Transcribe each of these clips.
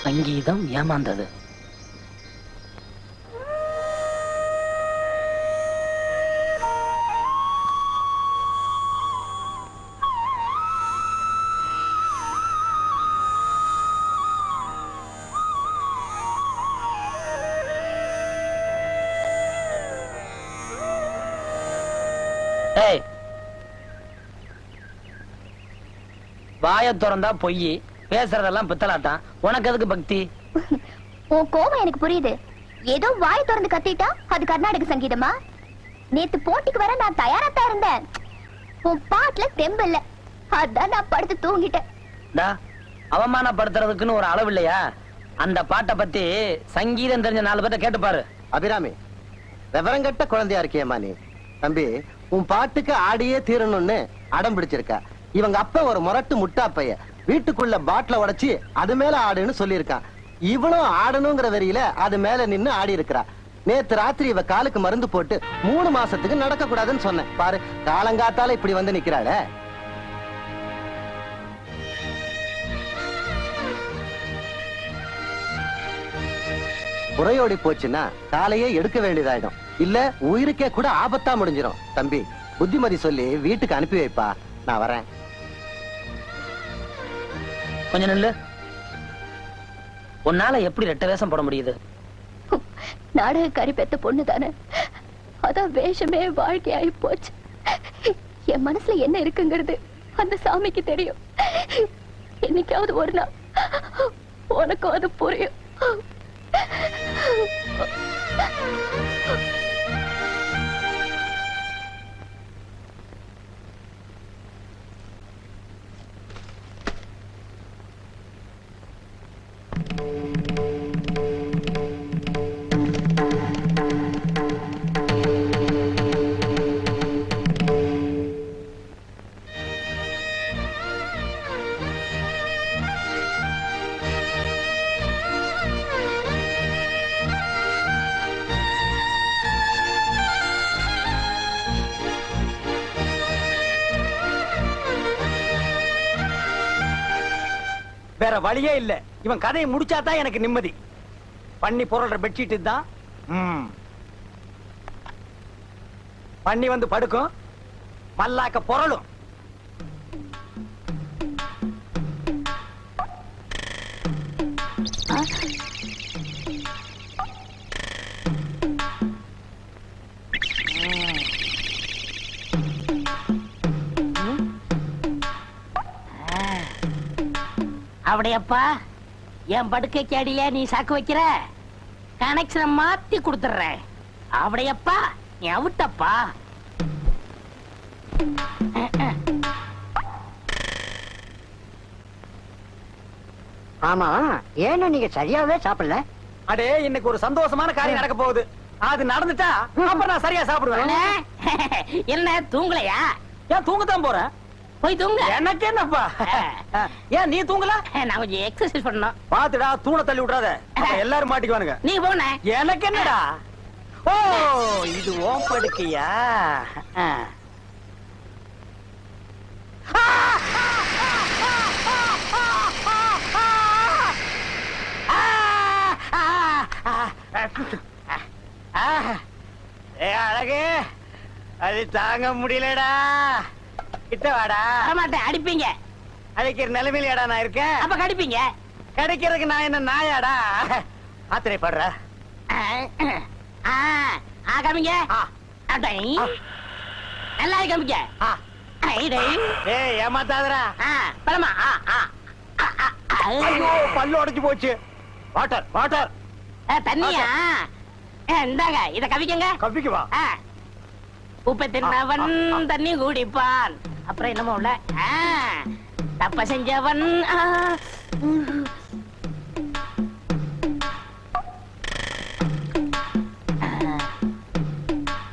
சங்கீதம் ஏமாந்தது. வாய திறந்தா பொய், பேசுறதெல்லாம் பித்தலாட்டம். உனக்கு எதுக்கு பக்தி? உன் கோபம் எனக்கு புரியுது. ஏதோ வாய் திறந்து கத்திட்டா அது கர்நாடக சங்கீதமா? நேத்து போட்டிக்கு வர நான் தயாரா இருந்தேன். உன் பாட்டுல தெம்பு இல்ல, அதான் நான் படுத்து தூங்கிட்டேன். அவமானப்படுத்துறதுக்குன்னு ஒரு அளவு இல்லையா? அந்த பாட்டை பத்தி சங்கீதம் தெரிஞ்ச 4 பேர்ட்ட கேட்டு பாரு. அபிராமி, விவரங்கட்ட குழந்தையா இருக்கியம்மா நீ. தம்பி, உன் பாட்டுக்கு ஆடியே தீரணும்னு அடம் பிடிச்சிருக்க. இவங்க அப்ப ஒரு முரட்டு முட்டா பைய வீட்டுக்குள்ள பாட்டில உடைச்சு அது மேல ஆடுன்னு சொல்லியிருக்கான். இவனும் ஆடணுங்கிற வெறியில அது மேல நின்னு ஆடி இருக்கிறா. நேத்து ராத்திரி இவ காலுக்கு மருந்து போட்டு 3 மாசத்துக்கு நடக்க கூடாதுன்னு சொன்னேன். பாரு, காலங்காத்தால இப்படி வந்து நிக்கிறாள. புறையோடி போச்சுன்னா காலையே எடுக்க வேண்டியதாயிடும். இல்ல உயிருக்கே கூட ஆபத்தா முடிஞ்சிடும். தம்பி, புத்திமதி சொல்லி வீட்டுக்கு அனுப்பி வைப்பா. நான் வரேன். கொஞ்சம் நில்லு. உன்னால எப்படி 2 வேஷம் போட முடியுது? நாடகக்காரி பெத்த பொண்ணு தானே, அதான் வேஷமே வாழ்க்கையாயி போச்சு. என் மனசுல என்ன இருக்குங்கிறது அந்த சாமிக்கு தெரியும். என்னைக்காவது ஒரு நாள் உனக்கும் அது புரியும். வேற வழியே இல்ல. இவன் கதையை முடிச்சாதான் எனக்கு நிம்மதி. பண்ணி பொருள்ற பெட்ஷீட் தான். பண்ணி வந்து படுக்கும், மல்லாக்க பொருளும். அப்படியப்பா, என் படுக்கைக்கு அடியில நீ சாக்கு வைக்கிற, கனெக்ஷனை மாத்தி கொடுத்துறேன். அப்படியப்பா, நீ அவுட்டப்பா. ஆமா, ஏன்னு நீங்க சரியாவே சாப்பிடல? அடே, இன்னைக்கு ஒரு சந்தோஷமான காரியம் நடக்க போகுது. அது நடந்துட்டா அப்புறம் நான் சரியா சாப்பிடுவேன். என்ன தூங்கலையா? ஏன் தூங்கத்தான் போறேன். போய் தூங்க. எனக்கு என்னப்பா? ஏன் நீ தூங்கல? நான் கொஞ்சம் எக்ஸசைஸ் பண்ணணும். பாத்துடா, தூண தள்ளி விட்டுறாத, எல்லாரும் மாட்டிக்குவானுங்க. நீ போன. எனக்கு என்னடா? ஓ, இது ஓம் படுக்கையா? அழகு, அது தாங்க முடியலடா. கிட்ட வாடா. மாட்டேன், அடிப்பீங்க. அடிக்கிற நிலைமையிலடா நான் இருக்கேன். அப்ப கடிப்பீங்க. கிடைக்கிறதுக்கு நான் என்ன நாயாடா? ஆத்திரைப்படுற. காமிங்க. நல்லா காமிக்க. ஏய், ஏமாத்தாதடா. பழமா. ஐயோ, பல்லு உடைச்சு போச்சு. Water water. தண்ணியா? இந்தாங்க, இத கவிக்கங்க. கவிக்கு வா. உப்பை தின்னவன் தண்ணி குடிப்பான். அப்புறம் என்னமோ உள்ள தப்ப செஞ்சவன்.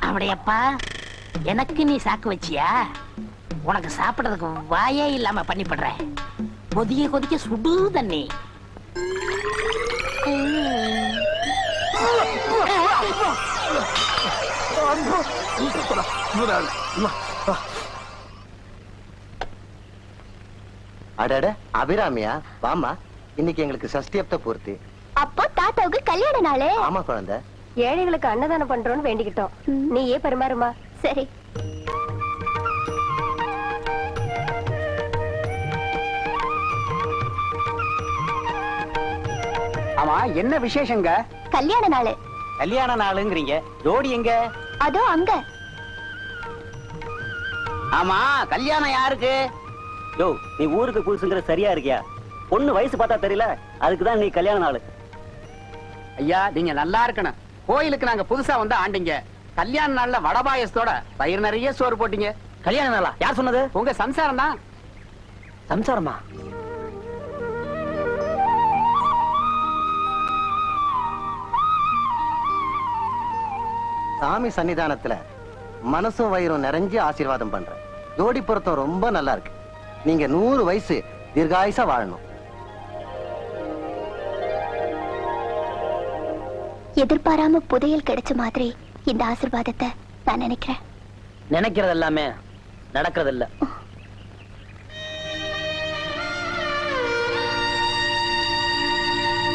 அப்படியப்பா, எனக்கு நீ சாக்கு வச்சியா? உனக்கு சாப்பிடறதுக்கு வாயே இல்லாம பண்ணிப்படுறேன். கொதிக்க கொதிக்க சுடு தண்ணி. அடட, அபிராமியா? வாமா. இன்னைக்கு எங்களுக்கு சஷ்டியப்த பூர்த்தி. அப்போ தாத்தாவுக்கு கல்யாண நாளே. ஆமா குழந்தை. ஏழைகளுக்கு அன்னதானம் பண்றோம்னு வேண்டிக்கிட்டோம். நீயே பரிமாறுமா. சரி. ஆமா, என்ன விசேஷங்க? கல்யாண நாளு. கல்யாண நாளுங்கிறீங்க, ஜோடி எங்க? அதோ அங்க. ஆமா, கல்யாணம் யாருக்கு? யோ, நீ ஊருக்கு புதுசுங்கிற சரியா இருக்கியா? பொண்ணு வயசு பார்த்தா தெரியல, அதுக்குதான் நீ கல்யாண நாள். ஐயா, நீங்க நல்லா இருக்கணும். கோயிலுக்கு நாங்க புதுசா வந்து ஆண்டிங்க. கல்யாண நாள்ல வடபாயசத்தோட பயிர் நிறைய சோறு போட்டீங்க. கல்யாண நாளா? யார் சொன்னது? உங்க சம்சாரம் தான். சம்சாரமா? சாமி சன்னிதானத்துல மனசும் வயிறும் நிறைஞ்சு ஆசீர்வாதம் பண்றேன். ஜோடி பொருத்தம் ரொம்ப நல்லா இருக்கு. நீங்க 100 வயசு தீர்காயுசா வாழணும். எதிர்பாராம புதையல் கிடைச்ச மாதிரி இந்த ஆசீர்வாதத்தை நான் நினைக்கிறேன். நினைக்கிறது எல்லாமே நடக்கிறது இல்ல.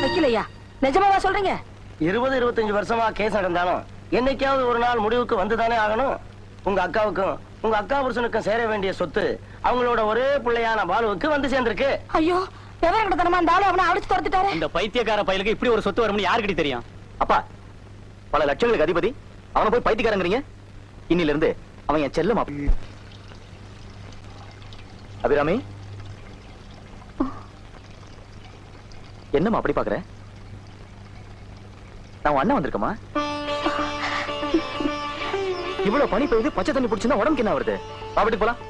வைக்கலையா? நிஜமாவா சொல்றீங்க? 20-25 வருஷமா கேஸ் நடந்தாலும் என்னைக்காவது ஒரு நாள் முடிவுக்கு வந்துதானே ஆகணும். உங்க அக்காவுக்கும் உங்க அக்கா புருஷனுக்கும் சேர வேண்டிய சொத்து அவங்களோட ஒரே பிள்ளையான பாலுவுக்கு வந்து சேர்ந்திருக்கு. ஐயோ, விவரம் கிட்டத்தனமா அந்த ஆளு அவனை அடிச்சு துரத்துட்டாரு. இந்த பைத்தியக்கார பயலுக்கு இப்படி ஒரு சொத்து வரும்னு யாருக்கிட்ட தெரியும்? அப்பா, பல லட்சங்களுக்கு அதிபதி அவனை போய் பைத்தியக்காரங்கிறீங்க. இன்னில இருந்து அவன் என் செல்லம். அபிராமி, என்னம்மா அப்படி பாக்குற? நான் அண்ணன் வந்திருக்கமா? இவ்வளவு பனி பெய்யுது, பச்சை தண்ணி பிடிச்சுன்னா உடம்புக்கு என்ன வருது? வீட்டுக்கு போலாம்.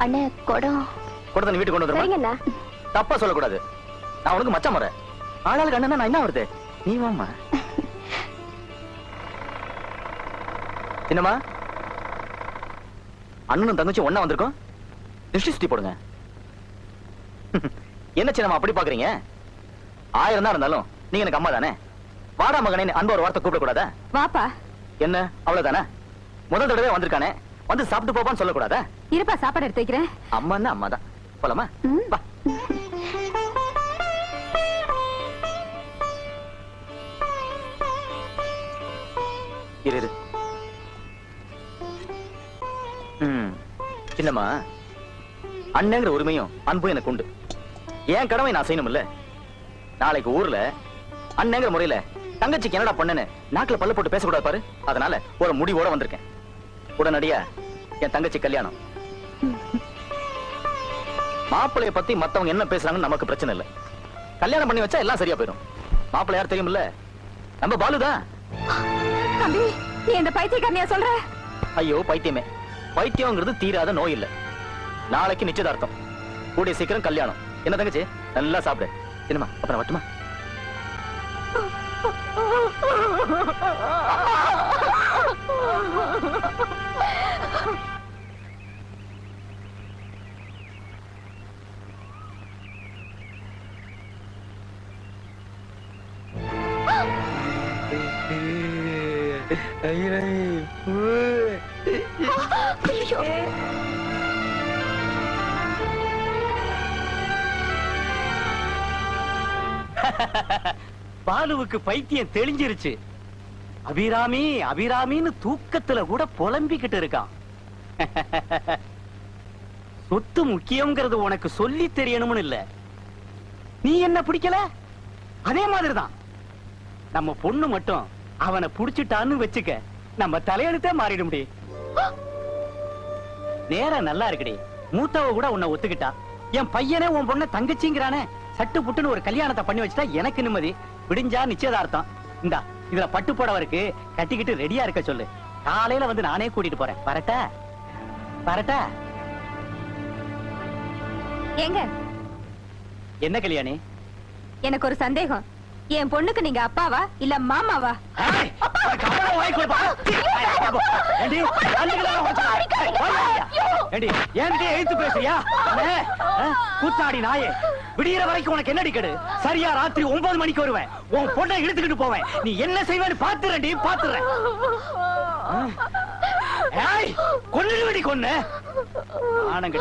அண்ணே, குடம். குட தண்ணி வீட்டுக்கு கொண்டு வந்துருமா? தப்பா சொல்லக்கூடாது. நான் உனக்கு மச்சான் முறை. ஆளாளுக்கு அண்ணன் நான் என்ன வருது? நீ வாம்மா. என்னம்மா, அண்ணனும் தங்கச்சி ஒண்ணா வந்திருக்கோம். திருஷ்டி சுத்தி போடுங்க. என்ன சின்னம்மா அப்படி பாக்குறீங்க? 1000 தான் இருந்தாலும் நீங்க எனக்கு அம்மா தானே. வாடா மகனே அன்பு ஒரு வார்த்தை கூப்பிட கூடாதா? வாப்பா. என்ன அவ்வளவுதானே? முதல் தடவை வந்திருக்கானே, வந்து சாப்பிட்டு போப்பான்னு சொல்லக்கூடாதா? இருப்பா, சாப்பாடு எடுத்து வைக்கிறேன். அம்மான்னா அம்மா தான். போலாமா? வா. இரு. சின்னம்மா, அண்ணங்கிற உரிமையும் அன்பும் எனக்கு உண்டு. என் கடமை நான் செய்யணும் இல்ல? நாளைக்கு ஊர்ல அண்ணங்கிற முறையில தங்கச்சிக்கு என்னடா பண்ணனு நாக்குல பல்ல போட்டு பேசக்கூடாது பாரு. அதனால ஒரு முடிவோட வந்திருக்கேன். உடனடியா என் தங்கச்சி கல்யாணம். மாப்பிள்ளைய பத்தி மத்தவங்க என்ன பேசுறாங்கன்னு நமக்கு பிரச்சனை இல்ல. கல்யாணம் பண்ணி வச்சா எல்லாம் சரியா போயிடும். மாப்பிள்ளை யார் தெரியுமில்ல? நம்ம பாலுதான். தம்பி, நீ இந்த பைத்தியக்காரனையா சொல்ற? ஐயோ பைத்தியமே, பைத்தியம்ங்கிறது தீராத நோய் இல்ல. நாளைக்கு நிச்சயதார்த்தம், கூடிய சீக்கிரம் கல்யாணம். என்ன தங்கச்சி, நல்லா சாப்பிடு. என்னமா, அப்புறம் வட்டுமா? பாலுவுக்கு பைத்தியம் தெளிஞ்சிருச்சு. அபிராமி அபிராமின்னு தூக்கத்துல கூட புலம்பிக்கிட்டு இருக்கான். சொத்து முக்கியம்ங்கிறது உனக்கு சொல்லி தெரியணும்னு இல்ல. நீ என்ன பிடிக்கல, அதே மாதிரிதான் நம்ம பொண்ணு மட்டும் அவனை புடிச்சிட்டான்னு வச்சுக்க, நம்ம தலையெழுத்தே மாறிட முடியும். நேரம் நல்லா இருக்குடி. மூத்தவ கூட உன்னை ஒத்துக்கிட்டா. என் பையனே உன் பொண்ணை தங்கச்சிங்கிறானே. சட்டு புட்டுன்னு ஒரு கல்யாணத்தை பண்ணி வச்சுட்டா எனக்கு நிம்மதி. விடிஞ்சா நிச்சயதார்த்தம். இந்தா இதுல பட்டு புடவை இருக்கு, கட்டிக்கிட்டு ரெடியா இருக்க சொல்லு. காலையில வந்து நானே கூட்டிட்டு போறேன். வரட்டா? வரட்டா? ஏங்க, என்ன கல்யாணி? எனக்கு ஒரு சந்தேகம். என் பொண்ணுக்கு நீங்க அப்பாவா இல்ல மாமாவா? ஏய், உனக்கு அவ்வளவு வாய் கொடுப்பா? ஏண்டி, அன்னைக்குலாம் உனக்கு ஏண்டி, ஏன்டி எழுத்து பேசுறியா? கூத்தாடி நாயே, விடியற வரைக்கும் உனக்கு என்ன அடிக்கடு? சரியா ராத்திரி 9 மணிக்கு வருவேன். உன் பொண்ணை இழுத்துக்கிட்டு போவேன். நீ என்ன செய்வேன்னு பாத்துறேன்டி, பாத்துறேன். ஏய், கொன்னுடுவேடி, கொன்னு. ஆனங்க.